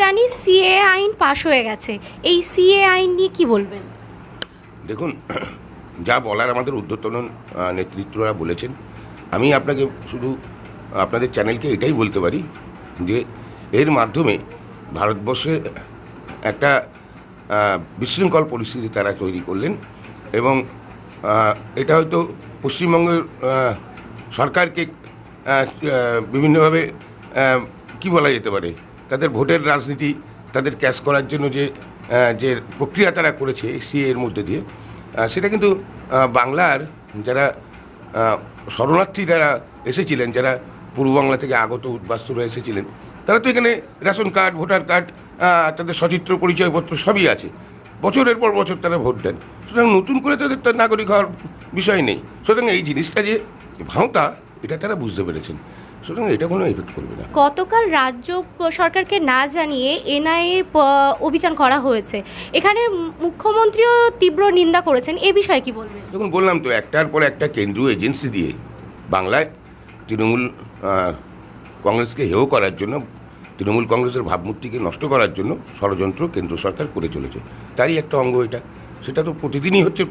জানি সিএ আইন পাশ হয়ে গেছে, এই সিএ আইন নিয়ে কি বলবেন? দেখুন, যা বলার আমাদের ঊর্ধ্বতন নেতৃত্বরা বলেছেন। আমি আপনাকে শুধু আপনাদের চ্যানেলকে এটাই বলতে পারি যে এর মাধ্যমে ভারতবর্ষে একটা বিশৃঙ্খল পরিস্থিতি তারা তৈরি করলেন এবং এটা হয়তো পশ্চিমবঙ্গের সরকারকে বিভিন্নভাবে কি বলা যেতে পারে, তাদের ভোটের রাজনীতি তাদের ক্যাশ করার জন্য যে প্রক্রিয়া তারা করেছে সিএ এর মধ্যে দিয়ে, সেটা কিন্তু বাংলার যারা শরণার্থী যারা এসেছিলেন, যারা পূর্ব বাংলা থেকে আগত উদ্বাস্তুরা এসেছিলেন, তারা তো এখানে রেশন কার্ড, ভোটার কার্ড, তাদের সচিত্র পরিচয়পত্র সবই আছে, বছরের পর বছর তারা ভোট দেন। সুতরাং নতুন করে তাদের তো নাগরিক হওয়ার বিষয় নেই। সুতরাং এই জিনিসটা যে ভাঁওতা, এটা তারা বুঝতে পেরেছেন। সুতরাং এটা কোনো এফেক্ট করবে না। গতকাল রাজ্য সরকারকে না জানিয়ে এনআইএ অভিযান করা হয়েছে, এখানে মুখ্যমন্ত্রীও তীব্র নিন্দা করেছেন, এ বিষয়ে কি বলবেন? দেখুন, বললাম তো, একটার পর একটা কেন্দ্রীয় এজেন্সি দিয়ে বাংলায় তৃণমূল কংগ্রেসকে হেয় করার জন্য, তৃণমূল কংগ্রেসের ভাবমূর্তিকে নষ্ট করার জন্য ষড়যন্ত্র কেন্দ্র সরকার করে চলেছে। তারই একটা অঙ্গ এটা। সেটা তো প্রতিদিনই হচ্ছে,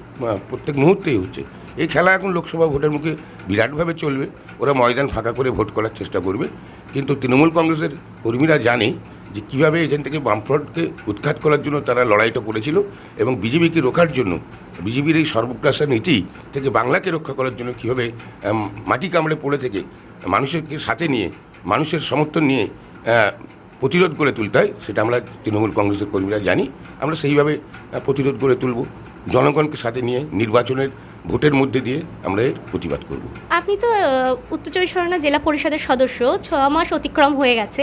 প্রত্যেক মুহূর্তেই হচ্ছে। এই খেলা এখন লোকসভা ভোটের মুখে বিরাটভাবে চলবে। ওরা ময়দান ফাঁকা করে ভোট করার চেষ্টা করবে, কিন্তু তৃণমূল কংগ্রেসের কর্মীরা জানে যে কীভাবে এখান থেকে বামফ্রন্টকে উৎখাত করার জন্য তারা লড়াইটা করেছিল এবং বিজেপিকে রোখার জন্য, বিজেপির এই সর্বগ্রাসী নীতি থেকে বাংলাকে রক্ষা করার জন্য কীভাবে মাটি কামড়ে পড়ে থেকে মানুষকে সাথে নিয়ে, মানুষের সমর্থন নিয়ে প্রতিরোধ করে তুলতে হয়, সেটা আমরা তৃণমূল কংগ্রেসের কর্মীরা জানি। আমরা সেইভাবে প্রতিরোধ করে তুলব, জনগণকে সাথে নিয়ে নির্বাচনের ভোটের মধ্যে দিয়ে আমরা এর প্রতিবাদ করব। আপনি তো উত্তর চব্বিশ পরগনা জেলা পরিষদের সদস্য, 6 মাস অতিক্রম হয়ে গেছে।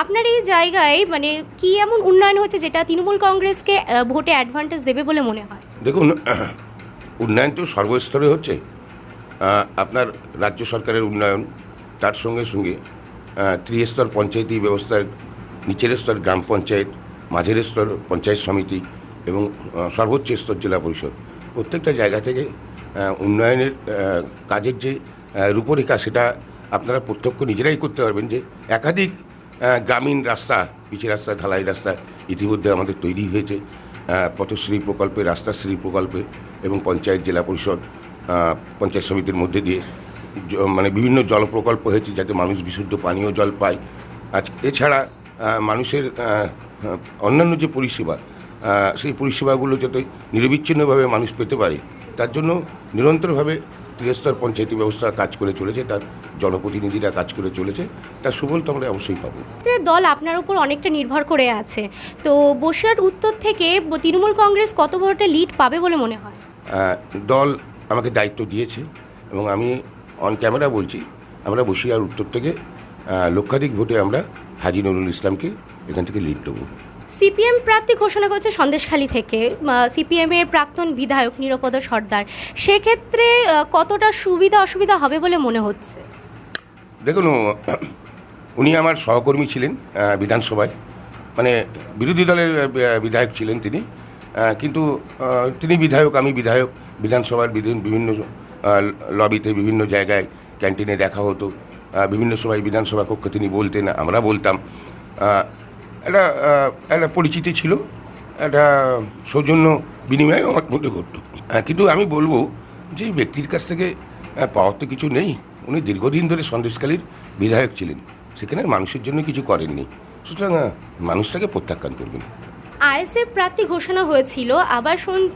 আপনার এই জায়গায় মানে কি এমন উন্নয়ন হচ্ছে যেটা তৃণমূল কংগ্রেসকে ভোটে অ্যাডভান্টেজ দেবে বলে মনে হয়? দেখুন, উন্নয়ন তো সর্বস্তরে হচ্ছে। আপনার রাজ্য সরকারের উন্নয়ন, তার সঙ্গে সঙ্গে ত্রিস্তর পঞ্চায়েতি ব্যবস্থার নিচের স্তর গ্রাম পঞ্চায়েত, মাঝের স্তর পঞ্চায়েত সমিতি এবং সর্বোচ্চ স্তর জেলা পরিষদ, প্রত্যেকটা জায়গা থেকে উন্নয়নের কাজের যে রূপরেখা, সেটা আপনারা প্রত্যক্ষ নিজেরাই করতে পারবেন যে একাধিক গ্রামীণ রাস্তা, পিচের রাস্তা, ঢালাই রাস্তা ইতিমধ্যে আমাদের তৈরি হয়েছে। পথশ্রী প্রকল্পে, রাস্তাশ্রী প্রকল্পে এবং পঞ্চায়েত, জেলা পরিষদ, পঞ্চায়েত সমিতির মধ্যে দিয়ে মানে বিভিন্ন জল প্রকল্প হয়েছে যাতে মানুষ বিশুদ্ধ পানীয় জল পায়। এছাড়া মানুষের অন্যান্য যে পরিষেবা, সেই পরিষেবাগুলো যাতে নিরবিচ্ছিন্নভাবে মানুষ পেতে পারে, তার জন্য নিরন্তরভাবে ত্রিস্তর পঞ্চায়েতি ব্যবস্থা কাজ করে চলেছে, তার জনপ্রতিনিধিরা কাজ করে চলেছে। তার সুফল তো আমরা অবশ্যই পাবো। দল আপনার উপর অনেকটা নির্ভর করে আছে, তো বসিরহাট উত্তর থেকে তৃণমূল কংগ্রেস কত ভোটে লিড পাবে বলে মনে হয়? দল আমাকে দায়িত্ব দিয়েছে এবং আমি অন ক্যামেরা বলছি, আমরা বসিরহাট উত্তর থেকে লক্ষাধিক ভোটে আমরা হাজী নুরুল ইসলামকে এখান থেকে লিড দেবো। সিপিএম প্রার্থী ঘোষণা করেছে সন্দেশখালী থেকে সিপিএমের প্রাক্তন বিধায়ক নিরপদ সর্দার, সেক্ষেত্রে কতটা সুবিধা অসুবিধা হবে বলে মনে হচ্ছে? দেখুন, উনি আমার সহকর্মী ছিলেন বিধানসভায়, মানে বিরোধী দলের বিধায়ক ছিলেন তিনি, কিন্তু তিনি বিধায়ক, আমি বিধায়ক। বিধানসভার বিভিন্ন লবিতে, বিভিন্ন জায়গায়, ক্যান্টিনে দেখা হতো, বিভিন্ন সময় বিধানসভা কক্ষে তিনি বলতেন, আমরা বলতাম। একটা পরিচিতি ছিল, একটা সৌজন্য বিনিময় আমার মধ্যে ঘটত। কিন্তু আমি বলবো যে ব্যক্তির কাছ থেকে পাওয়ার তো কিছু নেই। উনি দীর্ঘদিন ধরে সন্দেশখালীর বিধায়ক ছিলেন, সেখানে মানুষের জন্য কিছু করেননি, সুতরাং মানুষটাকে প্রত্যাখ্যান করবেন। আইএসএফ প্রার্থী ঘোষণা হয়েছিল, আবার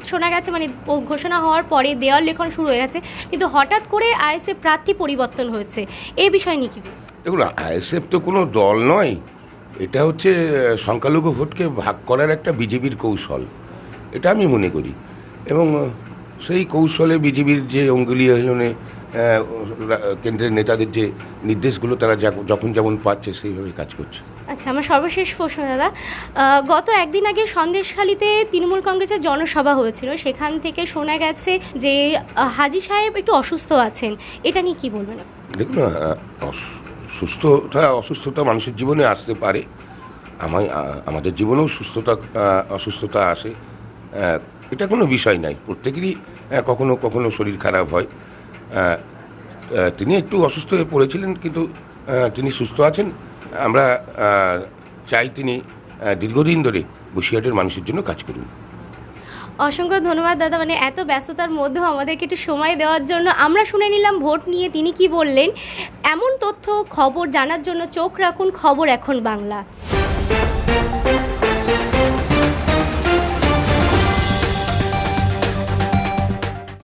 শোনা গেছে মানে ঘোষণা হওয়ার পরে দেওয়াল লেখন শুরু হয়ে গেছে, কিন্তু হঠাৎ করে আইএসএফ প্রার্থী পরিবর্তন হয়েছে, এই বিষয় নিয়ে কি? দেখুন, আইএসএফ তো কোনো দল নয়, এটা হচ্ছে সংখ্যালঘু ভোটকে ভাগ করার একটা বিজেপির কৌশল, এটা আমি মনে করি। এবং সেই কৌশলে বিজেপির যে অঙ্গুলিহীনে কেন্দ্রের নেতাদের যে নির্দেশগুলো তারা যখন যেমন পাচ্ছে সেইভাবে কাজ করছে। আচ্ছা, আমার সর্বশেষ প্রশ্ন দাদা, গত একদিন আগে সন্দেশখালীতে তৃণমূল কংগ্রেসের জনসভা হয়েছিল, সেখান থেকে শোনা গেছে যে হাজী সাহেব একটু অসুস্থ আছেন, এটা নিয়ে কি বলবেন? দেখুন, অসুস্থতা মানুষের জীবনে আসতে পারে, আমাদের জীবনেও অসুস্থতা আসে, এটা কোনো বিষয় নাই। প্রত্যেকেরই কখনো কখনো শরীর খারাপ হয়। তিনি একটু অসুস্থ হয়ে পড়েছিলেন, কিন্তু তিনি সুস্থ আছেন। আমরা চাই তিনি দীর্ঘদিন ধরে বসিরহাটের মানুষের জন্য কাজ করুন। অসংখ্য ধন্যবাদ দাদা, মানে এত ব্যস্ততার মধ্যেও আমাদেরকে একটু সময় দেওয়ার জন্য। আমরা শুনে নিলাম ভোট নিয়ে তিনি কি বললেন। এমন তথ্য খবর জানার জন্য চোখ রাখুন খবর এখন বাংলা।